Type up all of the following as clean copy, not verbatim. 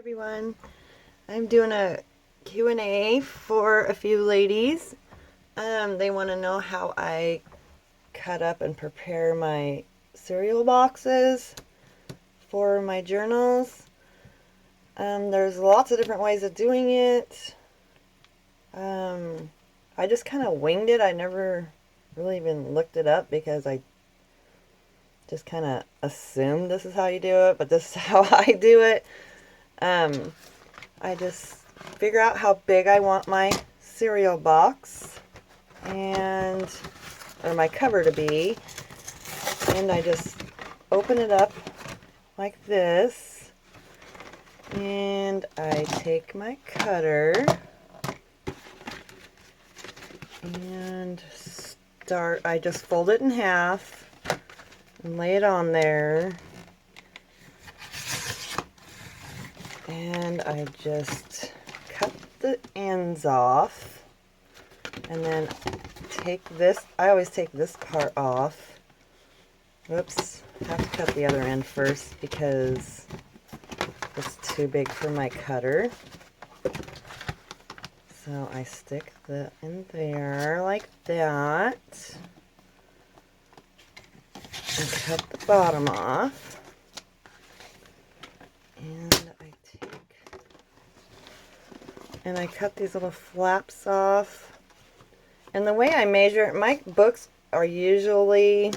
Everyone. I'm doing a Q&A for a few ladies. They want to know how I cut up and prepare my cereal boxes for my journals. There's lots of different ways of doing it. I just kind of winged it. I never really even looked it up because I just kind of assumed this is how you do it, but this is how I do it. I just figure out how big I want my cereal box or my cover to be, and I just open it up like this, and I take my cutter and I just fold it in half and lay it on there. And I just cut the ends off, and then take this, I always take this part off. Whoops, I have to cut the other end first because it's too big for my cutter. So I stick the in there like that, and cut the bottom off. And I cut these little flaps off. And the way I measure it, my books are usually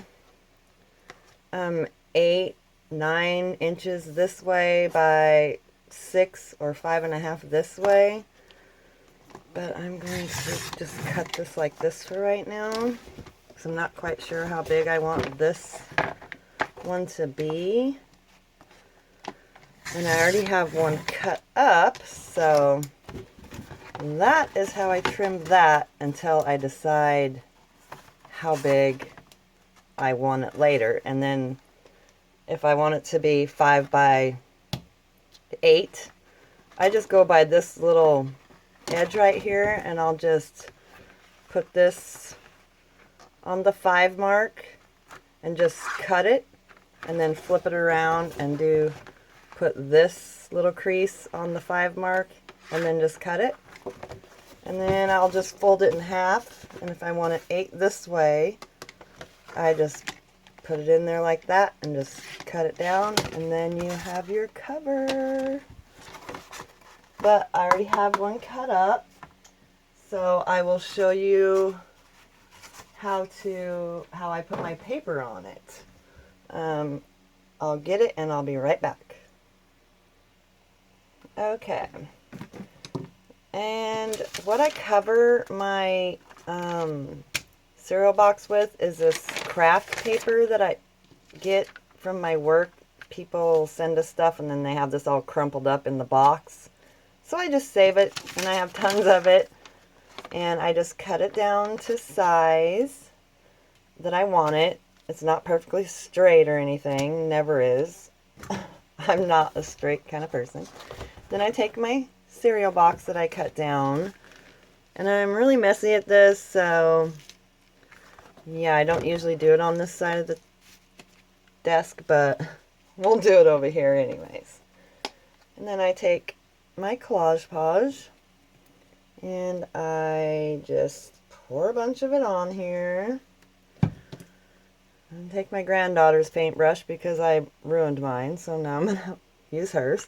8, 9 inches this way by 6 or 5.5 this way. But I'm going to just cut this like this for right now, because I'm not quite sure how big I want this one to be. And I already have one cut up, so that is how I trim that until I decide how big I want it later. And then if I want it to be 5 by 8, I just go by this little edge right here, and I'll just put this on the 5 mark and just cut it, and then flip it around and put this little crease on the 5 mark, and then just cut it. And then I'll just fold it in half, and if I want it 8 this way, I just put it in there like that and just cut it down, and then you have your cover. But I already have one cut up, so I will show you how I put my paper on it. I'll get it and I'll be right back. Okay. And what I cover my cereal box with is this craft paper that I get from my work. People send us stuff and then they have this all crumpled up in the box. So I just save it, and I have tons of it. And I just cut it down to size that I want it. It's not perfectly straight or anything, never is. I'm not a straight kind of person. Then I take my cereal box that I cut down, and I'm really messy at this, so yeah, I don't usually do it on this side of the desk, but we'll do it over here anyways. And then I take my Collage Podge and I just pour a bunch of it on here, and take my granddaughter's paintbrush because I ruined mine, so now I'm gonna use hers.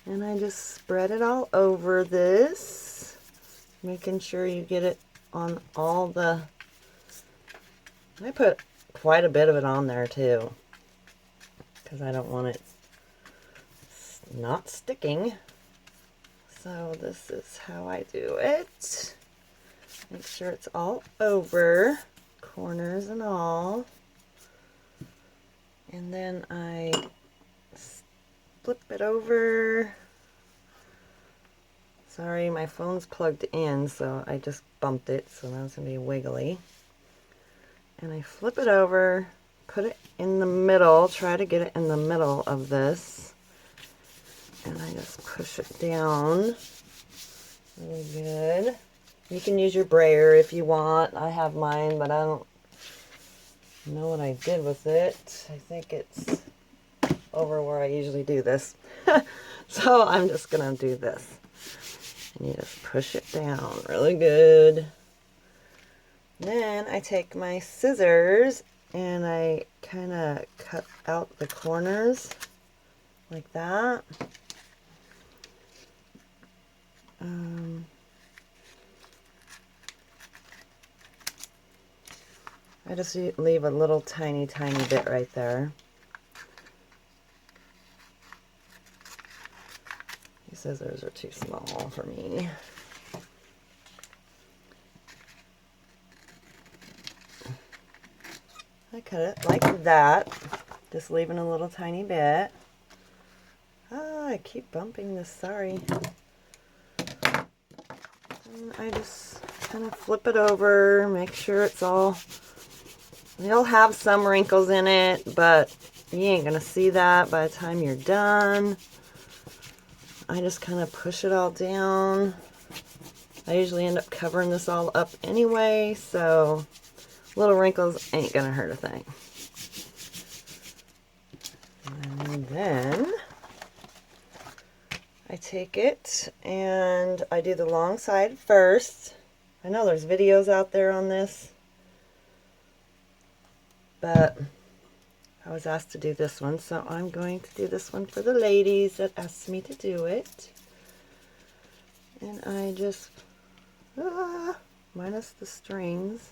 And I just spread it all over this, making sure you get it on all the... I put quite a bit of it on there too, because I don't want it not sticking. So this is how I do it. Make sure it's all over, corners and all. And then I flip it over. Sorry, my phone's plugged in, so I just bumped it, so now it's going to be wiggly. And I flip it over, put it in the middle, try to get it in the middle of this. And I just push it down really good. You can use your brayer if you want. I have mine, but I don't know what I did with it. I think it's over where I usually do this. So I'm just gonna do this. And you just push it down really good. Then I take my scissors and I kind of cut out the corners like that. I just leave a little tiny bit right there. These scissors are too small for me. I cut it like that, just leaving a little tiny bit. Ah, I keep bumping this, sorry. And I just kind of flip it over, make sure it's all, you'll have some wrinkles in it, but you ain't gonna see that by the time you're done. I just kind of push it all down. I usually end up covering this all up anyway, so little wrinkles ain't gonna hurt a thing. And then I take it and I do the long side first. I know there's videos out there on this, but I was asked to do this one, so I'm going to do this one for the ladies that asked me to do it. And I just, minus the strings,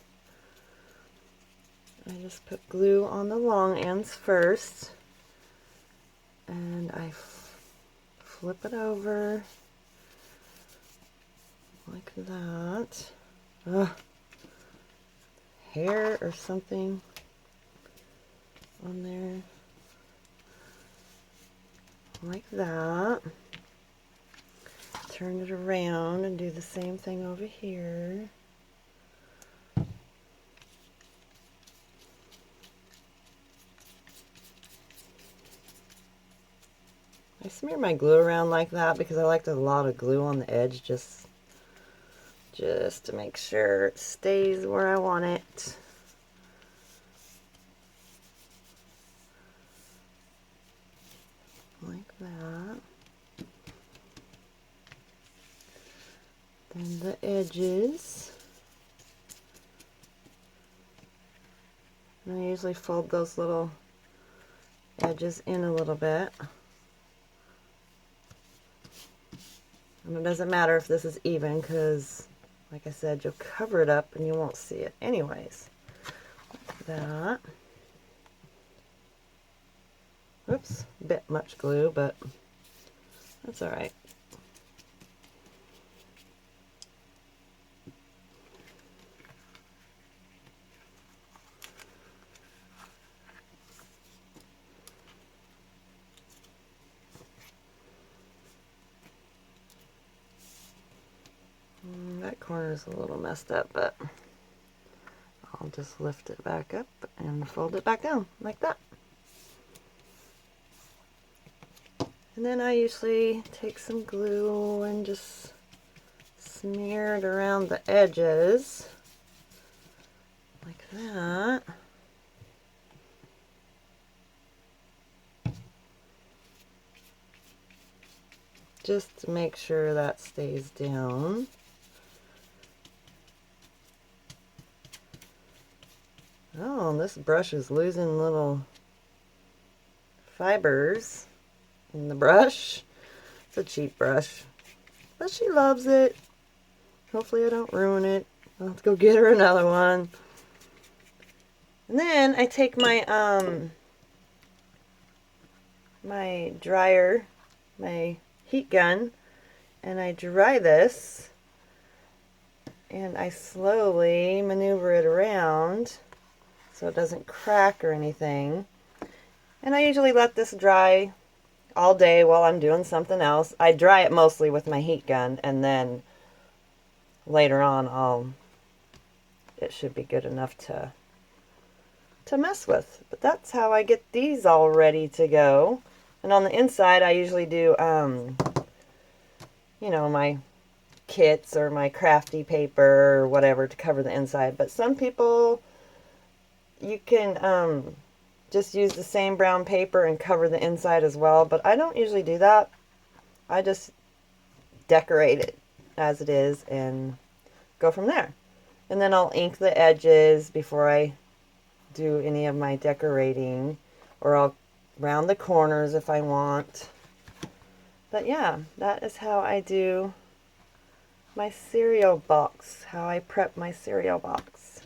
I just put glue on the long ends first, and I flip it over like that. Hair or something on there, like that. Turn it around and do the same thing over here. I smear my glue around like that because I like a lot of glue on the edge, just to make sure it stays where I want it. Like that. Then the edges. And I usually fold those little edges in a little bit. And it doesn't matter if this is even because, like I said, you'll cover it up and you won't see it anyways. Like that. Oops, a bit much glue, but that's alright. That corner is a little messed up, but I'll just lift it back up and fold it back down like that. And then I usually take some glue and just smear it around the edges like that. Just to make sure that stays down. Oh, this brush is losing little fibers in the brush. It's a cheap brush, but she loves it. Hopefully I don't ruin it. I'll have to go get her another one. And then I take my my dryer, my heat gun, and I dry this, and I slowly maneuver it around so it doesn't crack or anything. And I usually let this dry all day while I'm doing something else. I dry it mostly with my heat gun, and then later on it should be good enough to mess with. But that's how I get these all ready to go. And on the inside I usually do you know, my kits or my crafty paper or whatever to cover the inside. But some people, you can just use the same brown paper and cover the inside as well, but I don't usually do that. I just decorate it as it is and go from there. And then I'll ink the edges before I do any of my decorating, or I'll round the corners if I want. But yeah, that is how I do my cereal box, how I prep my cereal box.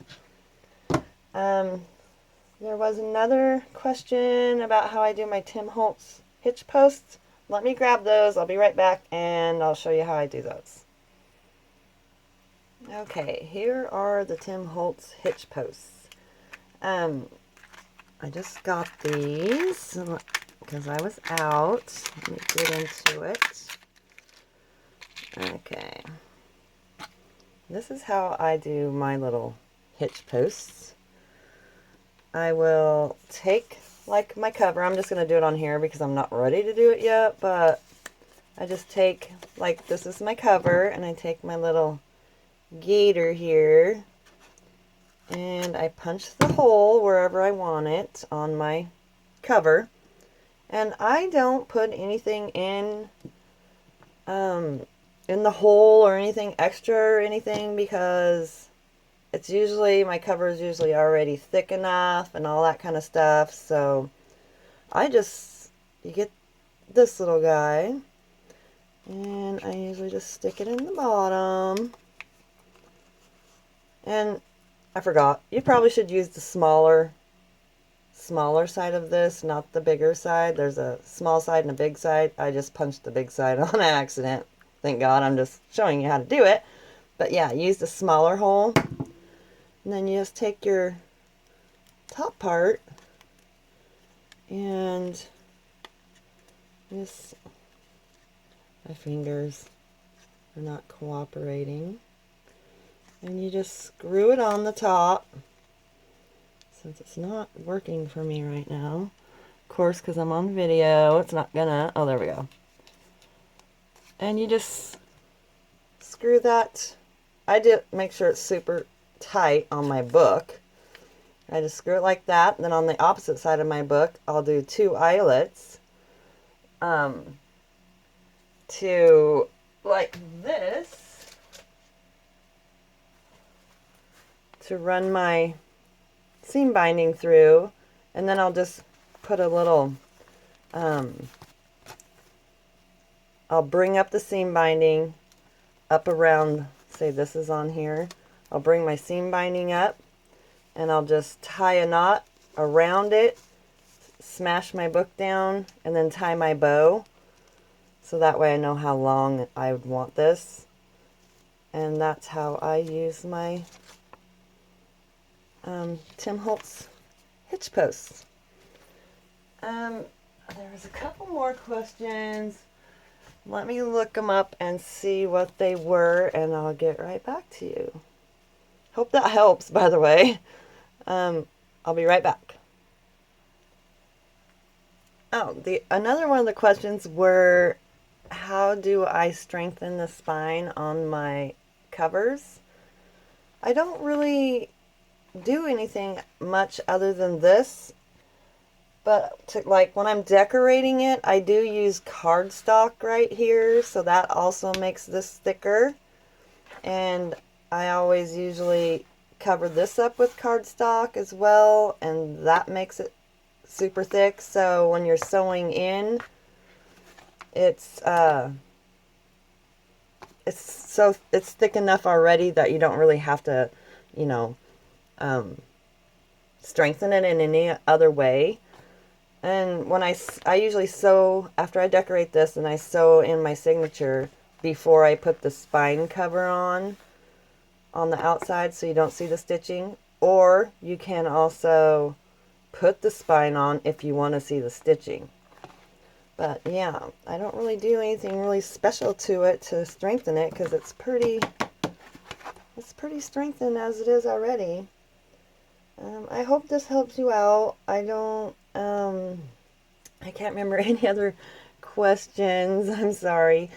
There was another question about how I do my Tim Holtz hitch posts. Let me grab those. I'll be right back and I'll show you how I do those. Okay, here are the Tim Holtz hitch posts. I just got these because I was out. Let me get into it. Okay. This is how I do my little hitch posts. I will take, like, my cover. I'm just going to do it on here because I'm not ready to do it yet, but I just take, like, this is my cover, and I take my little gator here, and I punch the hole wherever I want it on my cover. And I don't put anything in the hole or anything extra or anything, because it's usually, my cover is usually already thick enough and all that kind of stuff. So you get this little guy, and I usually just stick it in the bottom. And I forgot, you probably should use the smaller side of this, not the bigger side. There's a small side and a big side. I just punched the big side on accident. Thank God, I'm just showing you how to do it. But yeah, use the smaller hole. And then you just take your top part and just, my fingers are not cooperating. And you just screw it on the top. Since it's not working for me right now, of course, because I'm on video, it's not gonna, oh, there we go. And you just screw that. I did make sure it's super tight on my book. I just screw it like that. And then on the opposite side of my book, I'll do 2 eyelets to, like this, to run my seam binding through. And then I'll just put a little, I'll bring up the seam binding up around, say this is on here. I'll bring my seam binding up, and I'll just tie a knot around it, smash my book down, and then tie my bow. So that way I know how long I would want this. And that's how I use my Tim Holtz hitch posts. There was a couple more questions. Let me look them up and see what they were, and I'll get right back to you. Hope that helps, by the way. I'll be right back. Oh, another one of the questions were, how do I strengthen the spine on my covers? I don't really do anything much other than this. But like when I'm decorating it, I do use cardstock right here, so that also makes this thicker. And I always usually cover this up with cardstock as well, and that makes it super thick. So when you're sewing in, it's thick enough already that you don't really have to, you know, strengthen it in any other way. And when I usually sew, after I decorate this, and I sew in my signature before I put the spine cover on the outside so you don't see the stitching. Or you can also put the spine on if you want to see the stitching. But yeah, I don't really do anything really special to it to strengthen it, because it's pretty strengthened as it is already. I hope this helps you out. I can't remember any other questions. I'm sorry.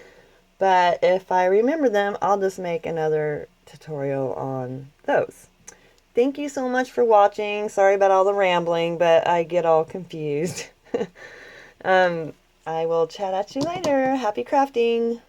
But if I remember them, I'll just make another tutorial on those. Thank you so much for watching. Sorry about all the rambling, but I get all confused. I will chat at you later. Happy crafting!